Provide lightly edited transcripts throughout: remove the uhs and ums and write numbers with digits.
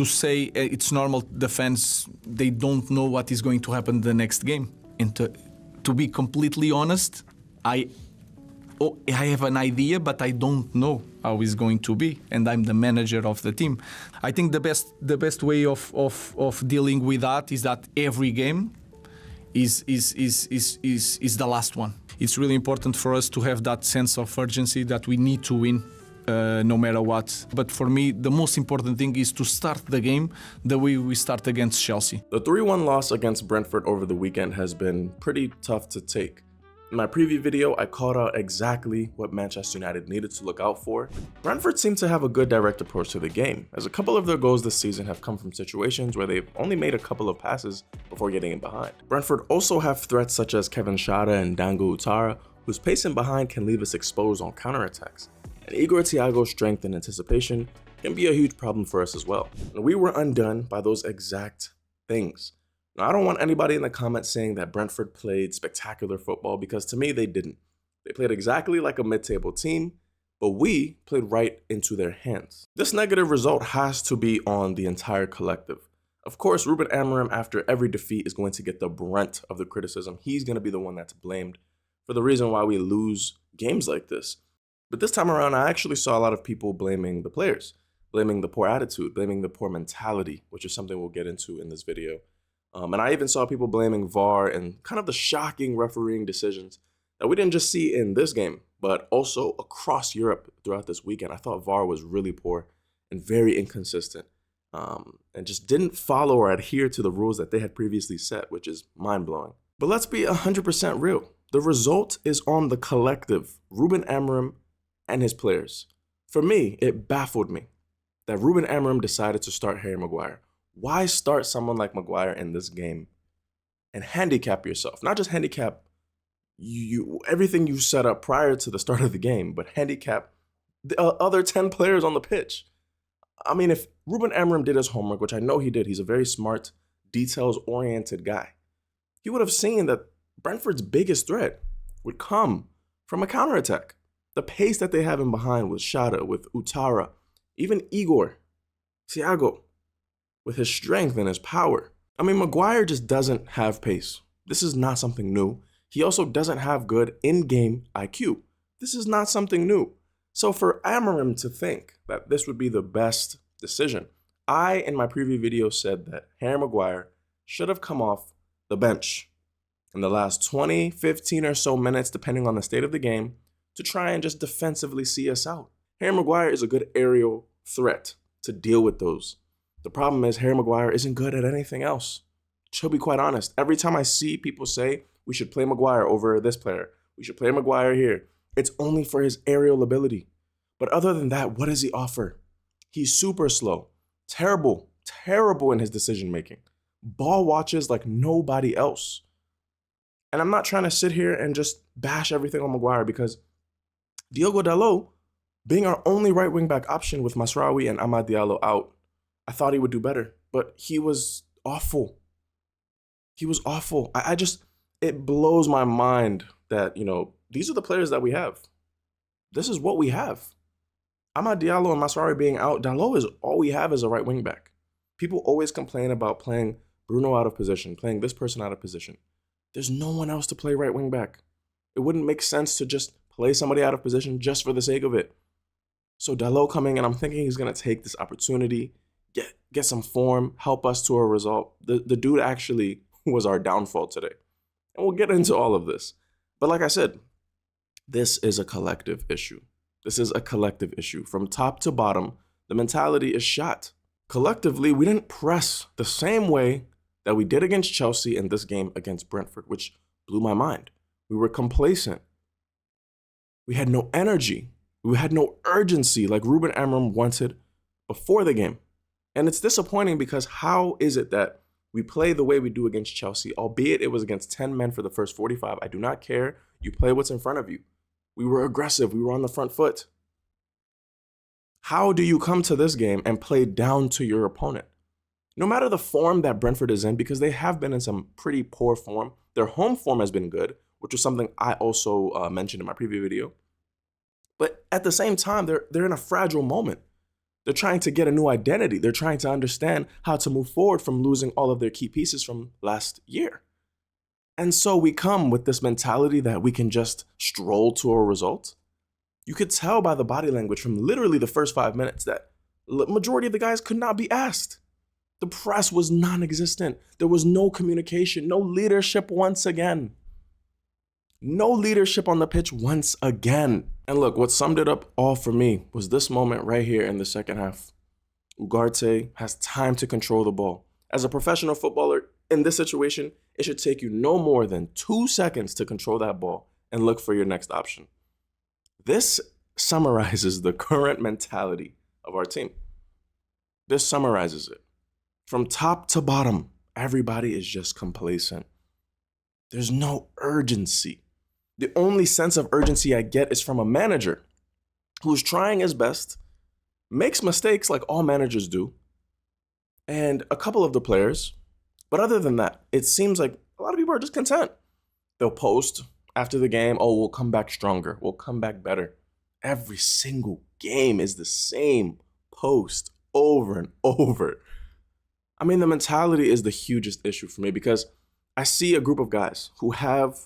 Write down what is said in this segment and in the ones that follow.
to say it's normal, the fans, they don't know what is going to happen the next game. And to be completely honest, I have an idea, but I don't know how it's going to be, and I'm the manager of the team. I think the best way of dealing with that is that every game is the last one. It's really important for us to have that sense of urgency that we need to win no matter what. But for me, the most important thing is to start the game the way we start against Chelsea. The 3-1 loss against Brentford over the weekend has been pretty tough to take. In my preview video, I called out exactly what Manchester United needed to look out for. Brentford seemed to have a good direct approach to the game, as a couple of their goals this season have come from situations where they've only made a couple of passes before getting in behind. Brentford also have threats such as Kevin Schade and Dango Utara, whose pace in behind can leave us exposed on counterattacks. And Igor Thiago's strength and anticipation can be a huge problem for us as well. And we were undone by those exact things. Now, I don't want anybody in the comments saying that Brentford played spectacular football, because to me, they didn't. They played exactly like a mid-table team, but we played right into their hands. This negative result has to be on the entire collective. Of course, Ruben Amorim, after every defeat, is going to get the brunt of the criticism. He's going to be the one that's blamed for the reason why we lose games like this. But this time around, I actually saw a lot of people blaming the players, blaming the poor attitude, blaming the poor mentality, which is something we'll get into in this video. And I even saw people blaming VAR and kind of the shocking refereeing decisions that we didn't just see in this game, but also across Europe throughout this weekend. I thought VAR was really poor and very inconsistent, and just didn't follow or adhere to the rules that they had previously set, which is mind-blowing. But let's be 100% real. The result is on the collective, Ruben Amorim and his players. For me, it baffled me that Ruben Amorim decided to start Harry Maguire. Why start someone like Maguire in this game and handicap yourself? Not just handicap everything you set up prior to the start of the game, but handicap the other 10 players on the pitch. I mean, if Ruben Amorim did his homework, which I know he did, he's a very smart, details-oriented guy, he would have seen that Brentford's biggest threat would come from a counterattack. The pace that they have in behind with Schade, with Utara, even Igor, Thiago, with his strength and his power. I mean, Maguire just doesn't have pace. This is not something new. He also doesn't have good in-game IQ. This is not something new. So for Amorim to think that this would be the best decision, I, in my preview video, said that Harry Maguire should have come off the bench in the last 20, 15 or so minutes, depending on the state of the game, to try and just defensively see us out. Harry Maguire is a good aerial threat to deal with those. The problem is Harry Maguire isn't good at anything else. To be quite honest, every time I see people say we should play Maguire over this player, we should play Maguire here, it's only for his aerial ability. But other than that, what does he offer? He's super slow, terrible in his decision making. Ball watches like nobody else. And I'm not trying to sit here and just bash everything on Maguire, because Diogo Dalot, being our only right wing back option with Masraoui and Amad Diallo out, I thought he would do better, but he was awful. He was awful. It blows my mind that, these are the players that we have. This is what we have. Amad Diallo and Masraoui being out, Dalot is all we have as a right wing back. People always complain about playing Bruno out of position, playing this person out of position. There's no one else to play right wing back. It wouldn't make sense to just play somebody out of position just for the sake of it. So Dalot coming in, I'm thinking he's going to take this opportunity, get some form, help us to a result. The dude actually was our downfall today. And we'll get into all of this. But like I said, this is a collective issue. This is a collective issue. From top to bottom, the mentality is shot. Collectively, we didn't press the same way that we did against Chelsea in this game against Brentford, which blew my mind. We were complacent. We had no energy. We had no urgency like Ruben Amorim wanted before the game. And it's disappointing, because how is it that we play the way we do against Chelsea, albeit it was against 10 men for the first 45? I do not care. You play what's in front of you. We were aggressive. We were on the front foot. How do you come to this game and play down to your opponent? No matter the form that Brentford is in, because they have been in some pretty poor form, their home form has been good, which was something I also mentioned in my preview video. But at the same time, they're in a fragile moment. They're trying to get a new identity. They're trying to understand how to move forward from losing all of their key pieces from last year. And so we come with this mentality that we can just stroll to a result. You could tell by the body language from literally the first 5 minutes that the majority of the guys could not be asked. The press was non-existent. There was no communication, no leadership once again. No leadership on the pitch once again. And look, what summed it up all for me was this moment right here in the second half. Ugarte has time to control the ball. As a professional footballer, in this situation, it should take you no more than 2 seconds to control that ball and look for your next option. This summarizes the current mentality of our team. This summarizes it. From top to bottom, everybody is just complacent. There's no urgency. The only sense of urgency I get is from a manager who's trying his best, makes mistakes like all managers do, and a couple of the players. But other than that, it seems like a lot of people are just content. They'll post after the game, oh, we'll come back stronger. We'll come back better. Every single game is the same post over and over. I mean, the mentality is the hugest issue for me because I see a group of guys who have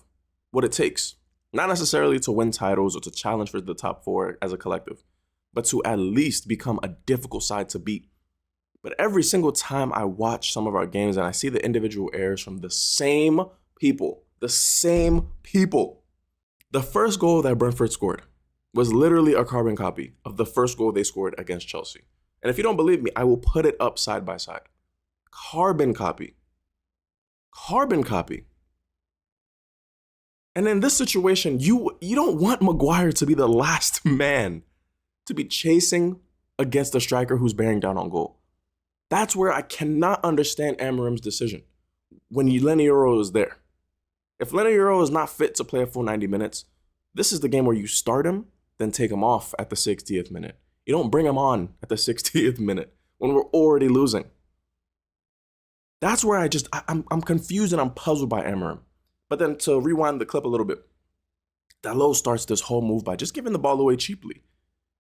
what it takes, not necessarily to win titles or to challenge for the top 4 as a collective, but to at least become a difficult side to beat. But every single time I watch some of our games and I see the individual errors from the same people, the first goal that Brentford scored was literally a carbon copy of the first goal they scored against Chelsea. And if you don't believe me, I will put it up side by side. Carbon copy. And in this situation, you don't want Maguire to be the last man to be chasing against a striker who's bearing down on goal. That's where I cannot understand Amarim's decision when Lenny Euro is there. If Lenny Euro is not fit to play a full 90 minutes, this is the game where you start him, then take him off at the 60th minute. You don't bring him on at the 60th minute when we're already losing. That's where I'm confused and I'm puzzled by Amarim. But then to rewind the clip a little bit, Dalot starts this whole move by just giving the ball away cheaply.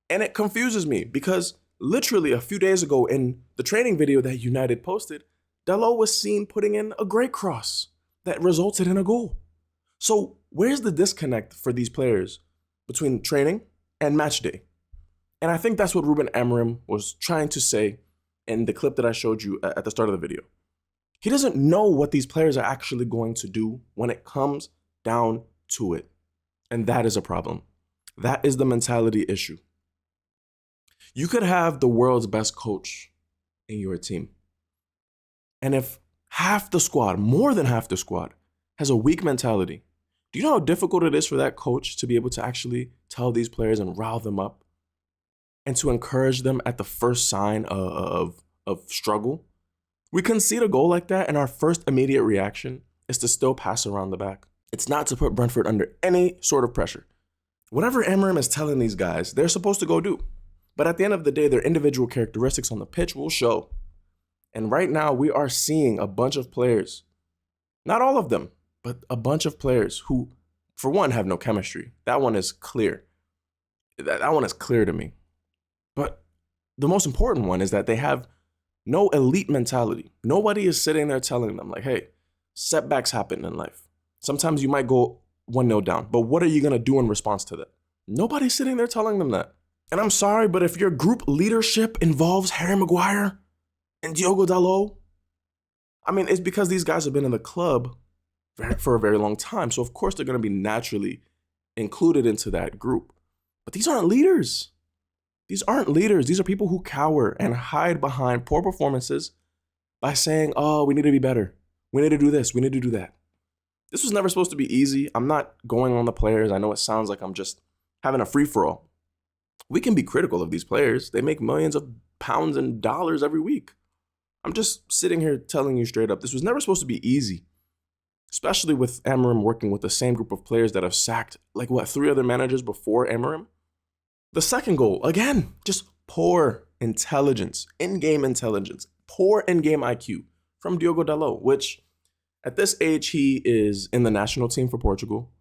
And it confuses me because literally a few days ago in the training video that United posted, Dalot was seen putting in a great cross that resulted in a goal. So where's the disconnect for these players between training and match day? And I think that's what Ruben Amorim was trying to say in the clip that I showed you at the start of the video. He doesn't know what these players are actually going to do when it comes down to it. And that is a problem. That is the mentality issue. You could have the world's best coach in your team. And if half the squad, more than half the squad, has a weak mentality, do you know how difficult it is for that coach to be able to actually tell these players and rile them up and to encourage them at the first sign of struggle? We concede a goal like that, and our first immediate reaction is to still pass around the back. It's not to put Brentford under any sort of pressure. Whatever Amarim is telling these guys, they're supposed to go do. But at the end of the day, their individual characteristics on the pitch will show. And right now, we are seeing a bunch of players, not all of them, but a bunch of players who, for one, have no chemistry. That one is clear. That one is clear to me. But the most important one is that they have no elite mentality. Nobody is sitting there telling them, like, hey, setbacks happen in life. Sometimes you might go 1-0 down, but what are you going to do in response to that? Nobody's sitting there telling them that. And I'm sorry, but if your group leadership involves Harry Maguire and Diogo Dalot, I mean, it's because these guys have been in the club for a very long time. So of course they're going to be naturally included into that group. But these aren't leaders. These aren't leaders. These are people who cower and hide behind poor performances by saying, oh, we need to be better. We need to do this. We need to do that. This was never supposed to be easy. I'm not going on the players. I know it sounds like I'm just having a free-for-all. We can be critical of these players. They make millions of pounds and dollars every week. I'm just sitting here telling you straight up, this was never supposed to be easy, especially with Amarim working with the same group of players that have sacked, 3 other managers before Amarim. The second goal, again, just poor intelligence, in-game intelligence, poor in-game IQ from Diogo Dalot, which at this age, he is in the national team for Portugal.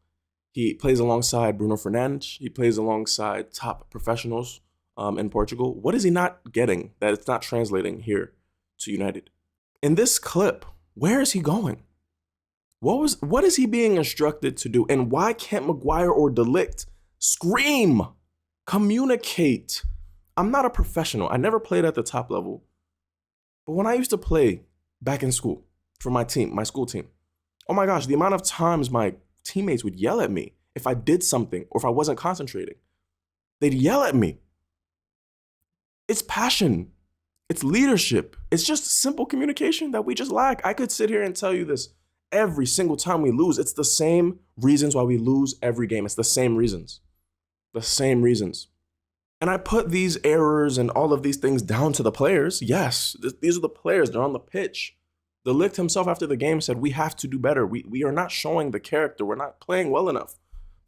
He plays alongside Bruno Fernandes. He plays alongside top professionals in Portugal. What is he not getting that it's not translating here to United? In this clip, where is he going? What is he being instructed to do? And why can't Maguire or De Ligt scream, communicate? I'm not a professional. I never played at the top level. But when I used to play back in school for my team, my school team, oh my gosh, the amount of times my teammates would yell at me if I did something or if I wasn't concentrating. They'd yell at me. It's passion. It's leadership. It's just simple communication that we just lack. I could sit here and tell you this every single time we lose. It's the same reasons why we lose every game. It's the same reasons. The same reasons. And I put these errors and all of these things down to the players. Yes, these are the players. They're on the pitch. De Ligt himself after the game said, we have to do better. We are not showing the character. We're not playing well enough.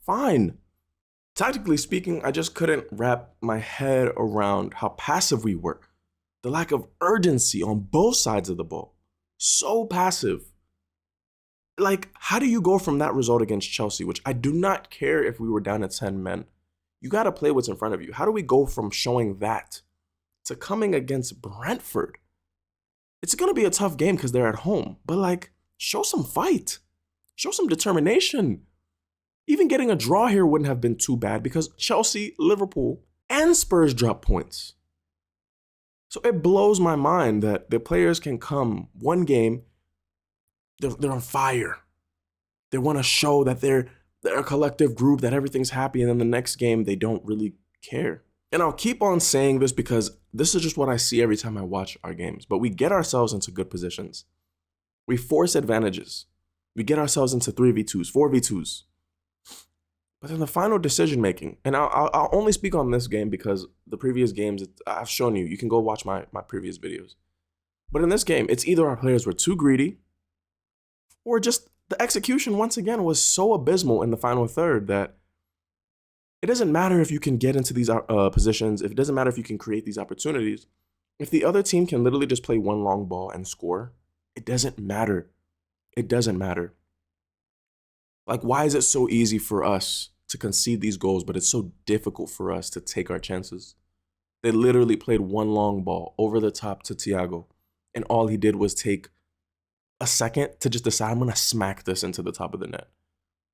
Fine. Tactically speaking, I just couldn't wrap my head around how passive we were. The lack of urgency on both sides of the ball. So passive. Like, how do you go from that result against Chelsea, which I do not care if we were down at 10 men. You got to play what's in front of you. How do we go from showing that to coming against Brentford? It's going to be a tough game because they're at home, but like, show some fight. Show some determination. Even getting a draw here wouldn't have been too bad because Chelsea, Liverpool, and Spurs drop points. So it blows my mind that the players can come one game, they're on fire. They want to show that they're a collective group, that everything's happy, and then the next game, they don't really care. And I'll keep on saying this because this is just what I see every time I watch our games. But we get ourselves into good positions. We force advantages. We get ourselves into 3v2s, 4v2s. But then the final decision making, and I'll only speak on this game because the previous games, I've shown you. You can go watch my previous videos. But in this game, it's either our players were too greedy or just the execution, once again, was so abysmal in the final third that it doesn't matter if you can get into these positions. It doesn't matter if you can create these opportunities. If the other team can literally just play one long ball and score, it doesn't matter. It doesn't matter. Like, why is it so easy for us to concede these goals, but it's so difficult for us to take our chances? They literally played one long ball over the top to Thiago, and all he did was take a second to just decide, I'm going to smack this into the top of the net.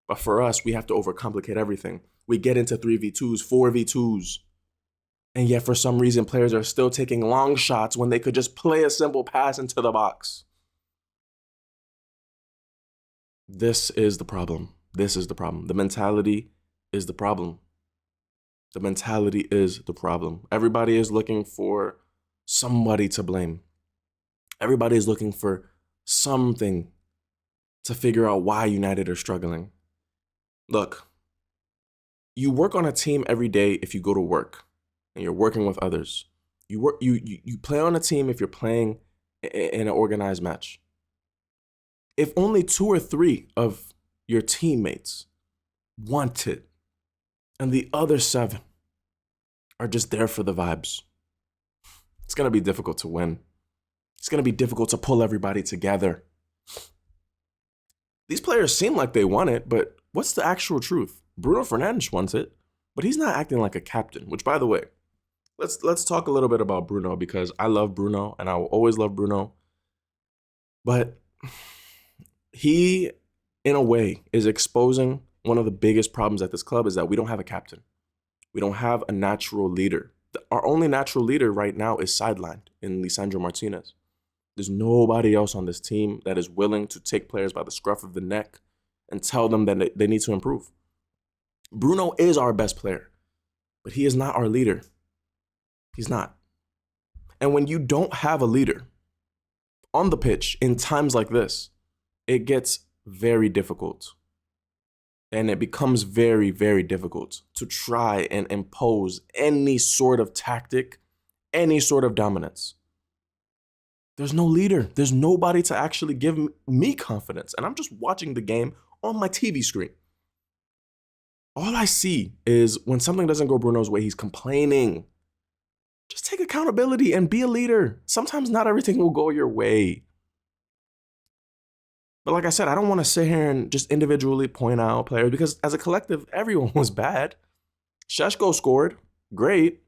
But for us, we have to overcomplicate everything. We get into 3v2s, 4v2s. And yet, for some reason, players are still taking long shots when they could just play a simple pass into the box. This is the problem. This is the problem. The mentality is the problem. The mentality is the problem. Everybody is looking for somebody to blame. Everybody is looking for something to figure out why United are struggling. Look, you work on a team every day if you go to work and you're working with others. You play on a team if you're playing in an organized match. If only 2 or 3 of your teammates want it and the other 7 are just there for the vibes, it's going to be difficult to win. It's going to be difficult to pull everybody together. These players seem like they want it, but what's the actual truth? Bruno Fernandes wants it, but he's not acting like a captain, which, by the way, let's talk a little bit about Bruno because I love Bruno and I will always love Bruno. But he, in a way, is exposing one of the biggest problems at this club is that we don't have a captain. We don't have a natural leader. Our only natural leader right now is sidelined in Lisandro Martinez. There's nobody else on this team that is willing to take players by the scruff of the neck and tell them that they need to improve. Bruno is our best player, but he is not our leader. He's not. And when you don't have a leader on the pitch in times like this, it gets very difficult. And it becomes very, very difficult to try and impose any sort of tactic, any sort of dominance. There's no leader. There's nobody to actually give me confidence. And I'm just watching the game on my TV screen. All I see is when something doesn't go Bruno's way, he's complaining. Just take accountability and be a leader. Sometimes not everything will go your way. But like I said, I don't want to sit here and just individually point out players because as a collective, everyone was bad. Šeško scored, great.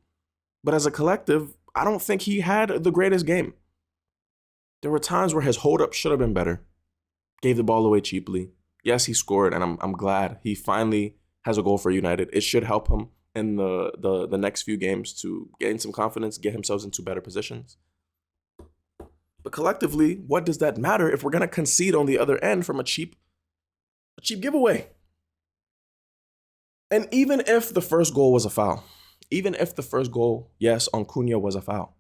But as a collective, I don't think he had the greatest game. There were times where his hold up should have been better. Gave the ball away cheaply. Yes, he scored, and I'm glad he finally has a goal for United. It should help him in the next few games to gain some confidence, get himself into better positions. But collectively, what does that matter if we're gonna concede on the other end from a cheap giveaway? And even if the first goal was a foul, even if the first goal, yes, on Cunha was a foul,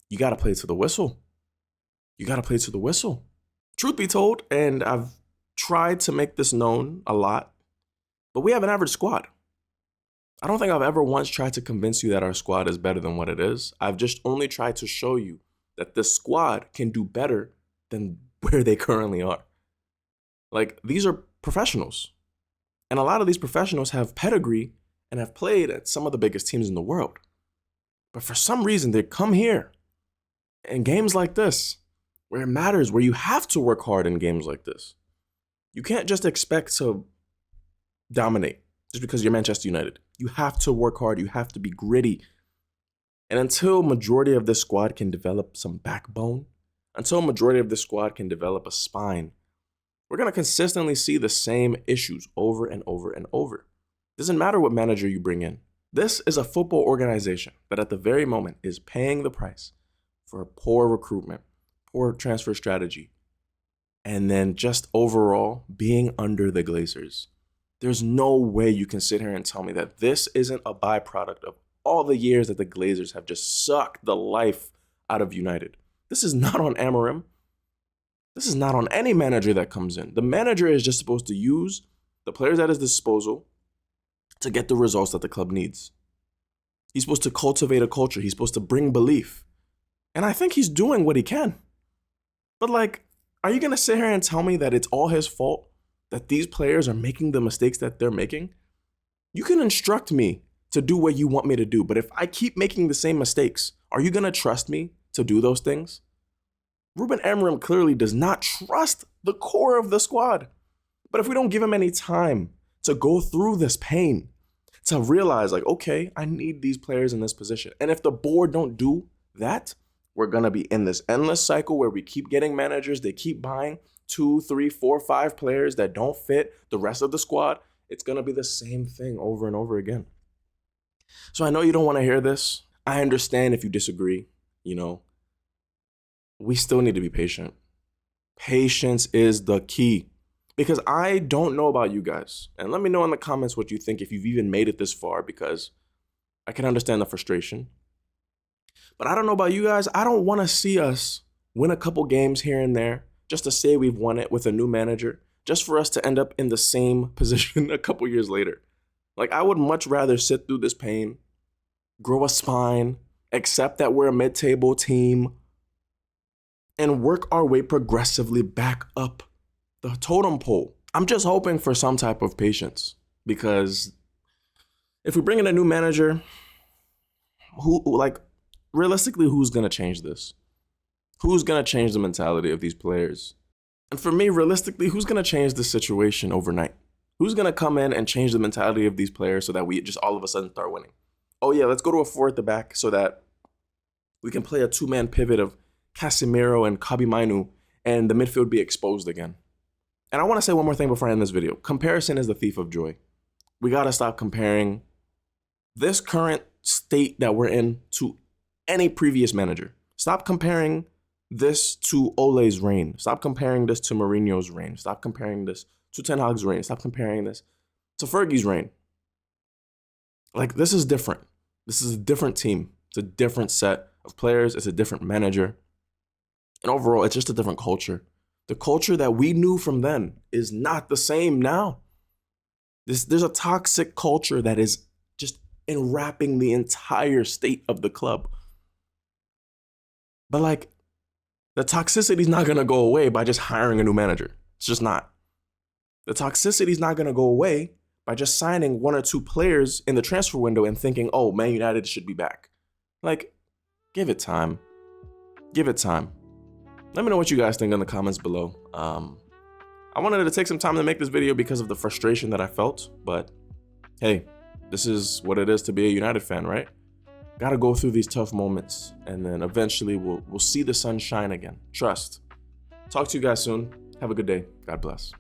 you gotta play to the whistle. You gotta play to the whistle. Truth be told, and I've tried to make this known a lot, but we have an average squad. I don't think I've ever once tried to convince you that our squad is better than what it is. I've just only tried to show you that this squad can do better than where they currently are. Like, these are professionals. And a lot of these professionals have pedigree and have played at some of the biggest teams in the world. But for some reason, they come here in games like this, where it matters, where you have to work hard in games like this. You can't just expect to dominate just because you're Manchester United. You have to work hard. You have to be gritty. And until majority of this squad can develop some backbone, until majority of this squad can develop a spine, we're going to consistently see the same issues over and over and over. Doesn't matter what manager you bring in. This is a football organization that at the very moment is paying the price for poor recruitment, poor transfer strategy, and then just overall being under the Glazers. There's no way you can sit here and tell me that this isn't a byproduct of all the years that the Glazers have just sucked the life out of United. This is not on Amorim. This is not on any manager that comes in. The manager is just supposed to use the players at his disposal to get the results that the club needs. He's supposed to cultivate a culture. He's supposed to bring belief. And I think he's doing what he can. But like, are you going to sit here and tell me that it's all his fault that these players are making the mistakes that they're making? You can instruct me to do what you want me to do. But if I keep making the same mistakes, are you going to trust me to do those things? Ruben Amorim clearly does not trust the core of the squad. But if we don't give him any time to go through this pain, to realize like, okay, I need these players in this position. And if the board don't do that, we're going to be in this endless cycle where we keep getting managers. They keep buying 2, 3, 4, 5 players that don't fit the rest of the squad. It's going to be the same thing over and over again. So I know you don't want to hear this. I understand if you disagree. You know, we still need to be patient. Patience is the key. Because I don't know about you guys. And let me know in the comments what you think if you've even made it this far, because I can understand the frustration. But I don't know about you guys. I don't want to see us win a couple games here and there just to say we've won it with a new manager, just for us to end up in the same position a couple years later. Like, I would much rather sit through this pain, grow a spine, accept that we're a mid-table team, and work our way progressively back up the totem pole. I'm just hoping for some type of patience, because if we bring in a new manager, realistically, who's going to change this? Who's going to change the mentality of these players? And for me, realistically, who's going to change the situation overnight? Who's going to come in and change the mentality of these players so that we just all of a sudden start winning? Oh yeah, let's go to a 4 at the back so that we can play a 2-man pivot of Casemiro and Kobbie Mainoo and the midfield be exposed again. And I want to say one more thing before I end this video. Comparison is the thief of joy. We got to stop comparing this current state that we're in to any previous manager. Stop comparing this to Ole's reign. Stop comparing this to Mourinho's reign. Stop comparing this to Ten Hag's reign. Stop comparing this to Fergie's reign. Like, this is different. This is a different team. It's a different set of players. It's a different manager. And overall, it's just a different culture. The culture that we knew from then is not the same now. There's a toxic culture that is just enwrapping the entire state of the club. But like, the toxicity is not going to go away by just hiring a new manager. It's just not. The toxicity is not going to go away by just signing 1 or 2 players in the transfer window and thinking, oh, Man United should be back. Like, give it time. Give it time. Let me know what you guys think in the comments below. I wanted to take some time to make this video because of the frustration that I felt, but hey, this is what it is to be a United fan, right? Gotta go through these tough moments, and then eventually we'll see the sun shine again. Trust. Talk to you guys soon. Have a good day. God bless.